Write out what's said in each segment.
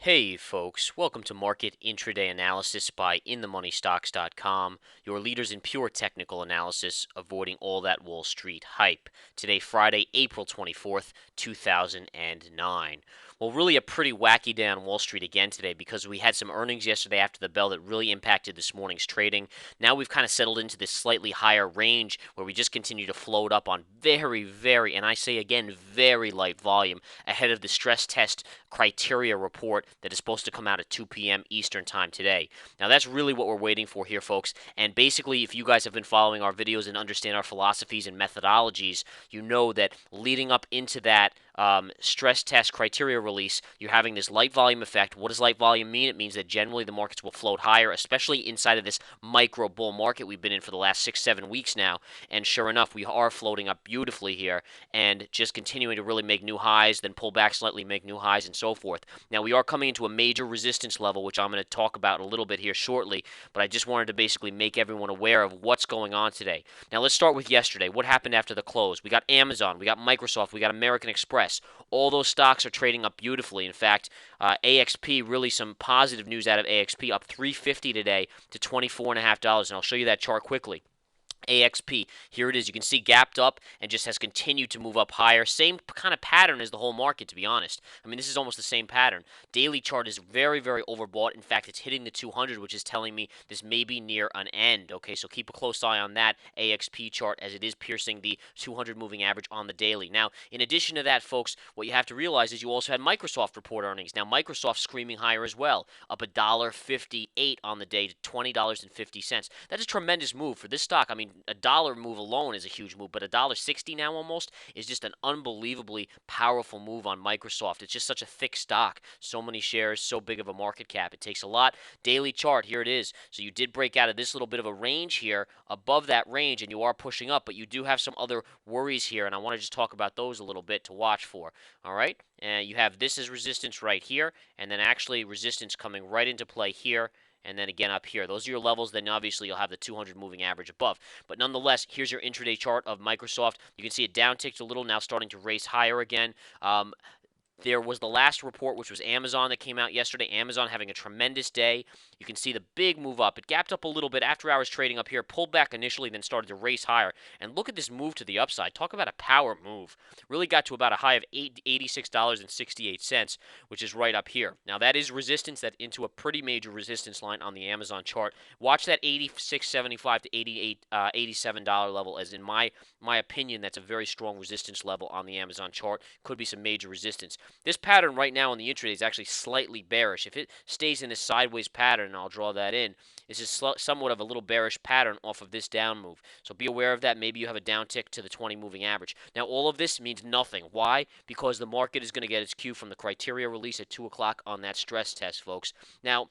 Hey folks, welcome to Market Intraday Analysis by InTheMoneyStocks.com, your leaders in pure technical analysis, avoiding all that Wall Street hype. Today, Friday, April 24th, 2009. Well, really a pretty wacky day on Wall Street again today because we had some earnings yesterday after the bell that really impacted this morning's trading. Now we've kind of settled into this slightly higher range where we just continue to float up on very, and I say again, very light volume ahead of the stress test criteria report that is supposed to come out at 2 p.m. Eastern Time today. Now, that's really what we're waiting for here, folks. And basically, if you guys have been following our videos and understand our philosophies and methodologies, you know that leading up into that stress test criteria release, you're having this light volume effect. What does light volume mean? It means that generally the markets will float higher, especially inside of this micro bull market we've been in for the last 6, 7 weeks now. And sure enough, we are floating up beautifully here and just continuing to really make new highs, then pull back slightly, make new highs, and so forth. Now, we are coming into a major resistance level, which I'm going to talk about a little bit here shortly, but I just wanted to basically make everyone aware of what's going on today. Now, let's start with yesterday. What happened after the close? We got Amazon, we got Microsoft, we got American Express. All those stocks are trading up beautifully. In fact, AXP, really some positive news out of AXP, up 350 today to $24.50, and I'll show you that chart quickly. AXP, here it is. You can see gapped up and just has continued to move up higher. Same kind of pattern as the whole market, to be honest. I mean, this is almost the same pattern. Daily chart is very overbought. In fact, it's hitting the 200, which is telling me this may be near an end. Okay, so keep a close eye on that AXP chart as it is piercing the 200 moving average on the daily. Now, in addition to that, folks, what you have to realize is you also had Microsoft report earnings. Now, Microsoft screaming higher as well, up $1.58 on the day to $20.50. That's a tremendous move for this stock. I mean, a dollar move alone is a huge move, but $1.60 now almost is just an unbelievably powerful move on Microsoft. It's just such a thick stock, so many shares, so big of a market cap. It takes a lot. Daily chart, here it is. So you did break out of this little bit of a range here, above that range, and you are pushing up, but you do have some other worries here, and I want to just talk about those a little bit to watch for. All right, and you have this as resistance right here, and then actually resistance coming right into play here, and then again up here. Those are your levels. Then obviously you'll have the 200 moving average above. But nonetheless, here's your intraday chart of Microsoft. You can see it downticked a little, now starting to race higher again. There was the last report, which was Amazon, that came out yesterday. Amazon having a tremendous day. You can see the big move up. It gapped up a little bit after hours trading up here, pulled back initially, then started to race higher. And look at this move to the upside. Talk about a power move. Really got to about a high of $86.68, which is right up here. Now, that is resistance. That's into a pretty major resistance line on the Amazon chart. Watch that $86.75 to $87 level, as in my opinion, that's a very strong resistance level on the Amazon chart. Could be some major resistance. This pattern right now on the intraday is actually slightly bearish. If it stays in this sideways pattern, and I'll draw that in, this is somewhat of a little bearish pattern off of this down move. So be aware of that. Maybe you have a downtick to the 20 moving average. Now, all of this means nothing. Why? Because the market is going to get its cue from the criteria release at 2 o'clock on that stress test, folks. Now,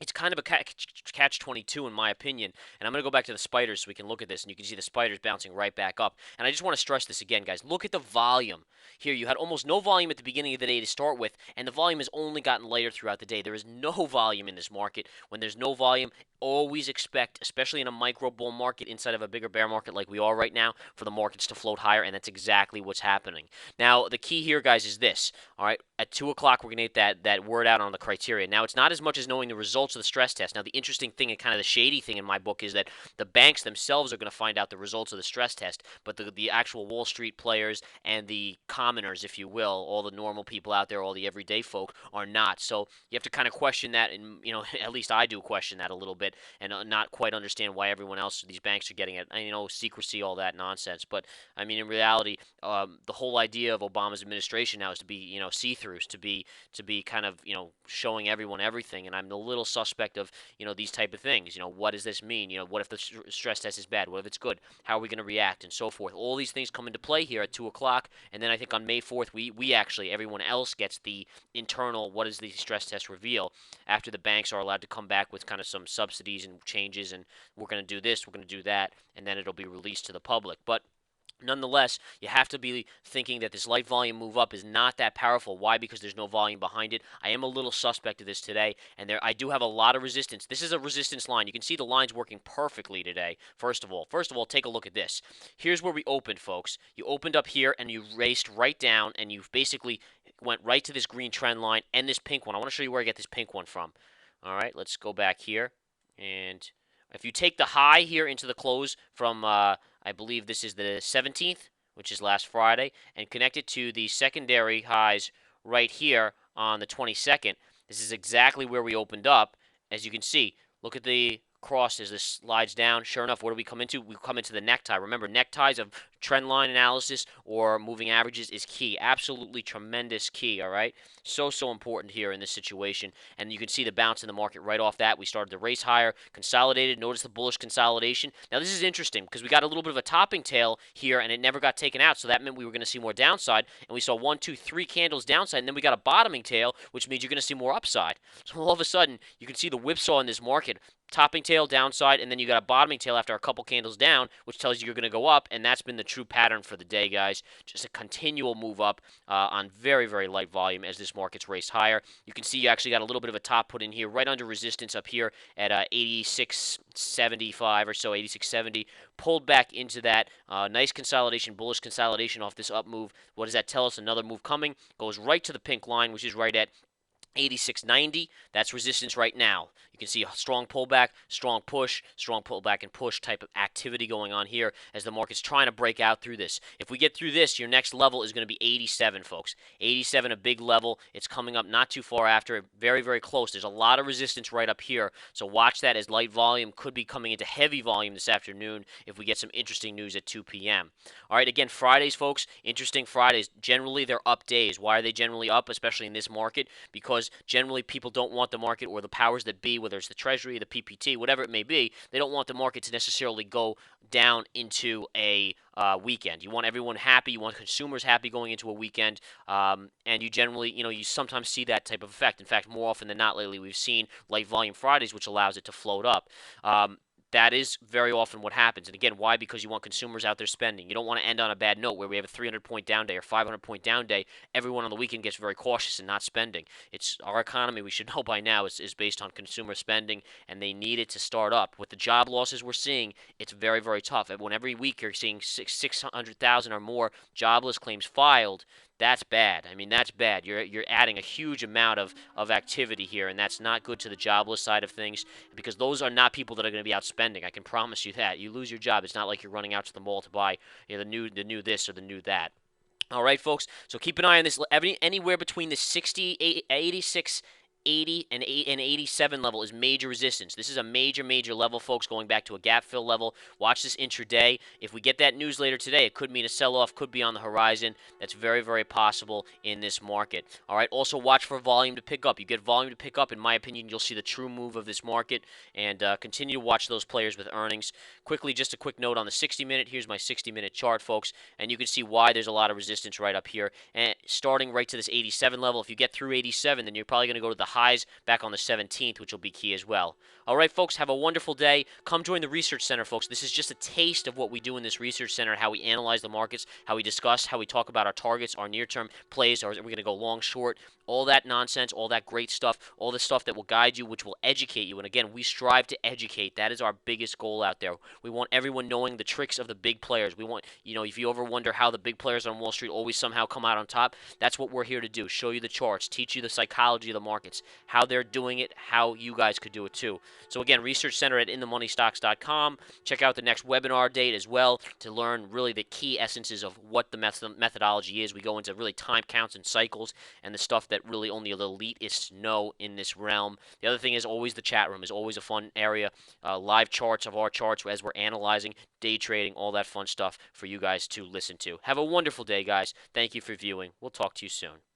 it's kind of a catch-22 in my opinion, and I'm going to go back to the spiders so we can look at this, and you can see the spiders bouncing right back up. And I just want to stress this again, guys. Look at the volume. Here, you had almost no volume at the beginning of the day to start with, and the volume has only gotten lighter throughout the day. There is no volume in this market. When there's no volume, always expect, especially in a micro bull market inside of a bigger bear market like we are right now, for the markets to float higher, and that's exactly what's happening. Now, the key here, guys, is this. All right, at 2 o'clock, we're going to get that word out on the criteria. Now, it's not as much as knowing the results of the stress test. Now, the interesting thing and kind of the shady thing in my book is that the banks themselves are going to find out the results of the stress test, but the actual Wall Street players and the commoners, if you will, all the normal people out there, all the everyday folk, are not. So you have to kind of question that, and at least I do question that a little bit, and not quite understand why everyone else, these banks, are getting it. Secrecy, all that nonsense. But I mean, in reality, the whole idea of Obama's administration now is to be, see-throughs, to be kind of, showing everyone everything. And I'm a little suspect of, these type of things. What does this mean? What if the stress test is bad? What if it's good? How are we going to react, and so forth? All these things come into play here at 2 o'clock. And then I think on May 4th, we actually, everyone else gets the internal, what does the stress test reveal, after the banks are allowed to come back with kind of some subsidies and changes, and we're going to do this, we're going to do that, and then it'll be released to the public. But Nonetheless, you have to be thinking that this light volume move up is not that powerful. Why? Because there's no volume behind it. I am a little suspect of this today, and I do have a lot of resistance. This is a resistance line. You can see the line's working perfectly today. First of all, take a look at this. Here's where we opened, folks. You opened up here, and you raced right down, and you basically went right to this green trend line and this pink one. I want to show you where I get this pink one from. All right, let's go back here, and if you take the high here into the close from I believe this is the 17th, which is last Friday, and connect it to the secondary highs right here on the 22nd. This is exactly where we opened up. As you can see, look at the cross as this slides down. Sure enough, what do we come into? We come into the necktie. Remember, neckties of trend line analysis or moving averages is key. Absolutely tremendous key, all right? So important here in this situation. And you can see the bounce in the market right off that. We started to race higher, consolidated. Notice the bullish consolidation. Now, this is interesting because we got a little bit of a topping tail here and it never got taken out. So that meant we were going to see more downside. And we saw 1, 2, 3 candles downside. And then we got a bottoming tail, which means you're going to see more upside. So all of a sudden, you can see the whipsaw in this market. Topping tail downside, and then you got a bottoming tail after a couple candles down, which tells you you're going to go up, and that's been the true pattern for the day, guys. Just a continual move up on very light volume as this market's raced higher. You can see you actually got a little bit of a top put in here, right under resistance up here at 86.75 or so, 86.70. Pulled back into that nice consolidation, bullish consolidation off this up move. What does that tell us? Another move coming. Goes right to the pink line, which is right at 86.90. That's resistance right now. You can see a strong pullback, strong pullback and push type of activity going on here as the market's trying to break out through this. If we get through this, your next level is going to be 87, folks. 87, a big level. It's coming up not too far after, very close. There's a lot of resistance right up here, so watch that as light volume could be coming into heavy volume this afternoon if we get some interesting news at 2 p.m. All right, again, Fridays, folks, interesting Fridays. Generally, they're up days. Why are they generally up, especially in this market? Because generally people don't want the market or the powers that be, whether it's the Treasury, the PPT, whatever it may be, they don't want the market to necessarily go down into a weekend. You want everyone happy. You want consumers happy going into a weekend. And you generally, you sometimes see that type of effect. In fact, more often than not lately, we've seen light volume Fridays, which allows it to float up. That is very often what happens. And again, why? Because you want consumers out there spending. You don't want to end on a bad note where we have a 300-point down day or 500-point down day. Everyone on the weekend gets very cautious and not spending. It's our economy, we should know by now, is based on consumer spending, and they need it to start up. With the job losses we're seeing, it's very tough. And when every week you're seeing 600,000 or more jobless claims filed, that's bad. I mean, that's bad. You're adding a huge amount of activity here, and that's not good to the jobless side of things because those are not people that are going to be out spending. I can promise you that. You lose your job, it's not like you're running out to the mall to buy the new this or the new that. All right, folks. So keep an eye on this. Anywhere between the 60, 86, 80 and 87 level is major resistance. This is a major level, folks, going back to a gap fill level. Watch this intraday. If we get that news later today, it could mean a sell-off, could be on the horizon. That's very possible in this market. All right, also watch for volume to pick up. You get volume to pick up, in my opinion, you'll see the true move of this market, and continue to watch those players with earnings. Quickly, just a quick note on the 60-minute. Here's my 60-minute chart, folks, and you can see why there's a lot of resistance right up here. And starting right to this 87 level, if you get through 87, then you're probably going to go to the highs back on the 17th, which will be key as well. All right, folks, have a wonderful day. Come join the Research Center, folks. This is just a taste of what we do in this Research Center, how we analyze the markets, how we discuss, how we talk about our targets, our near-term plays, are we going to go long, short, all that nonsense, all that great stuff, all the stuff that will guide you, which will educate you. And again, we strive to educate. That is our biggest goal out there. We want everyone knowing the tricks of the big players. We want, if you ever wonder how the big players on Wall Street always somehow come out on top, that's what we're here to do. Show you the charts, teach you the psychology of the markets, how they're doing it, how you guys could do it too. So again, Research Center at InTheMoneyStocks.com. Check out the next webinar date as well to learn really the key essences of what the methodology is. We go into really time counts and cycles and the stuff that really only the elitists know in this realm. The other thing is always the chat room is always a fun area. Live charts of our charts as we're analyzing, day trading, all that fun stuff for you guys to listen to. Have a wonderful day, guys. Thank you for viewing. We'll talk to you soon.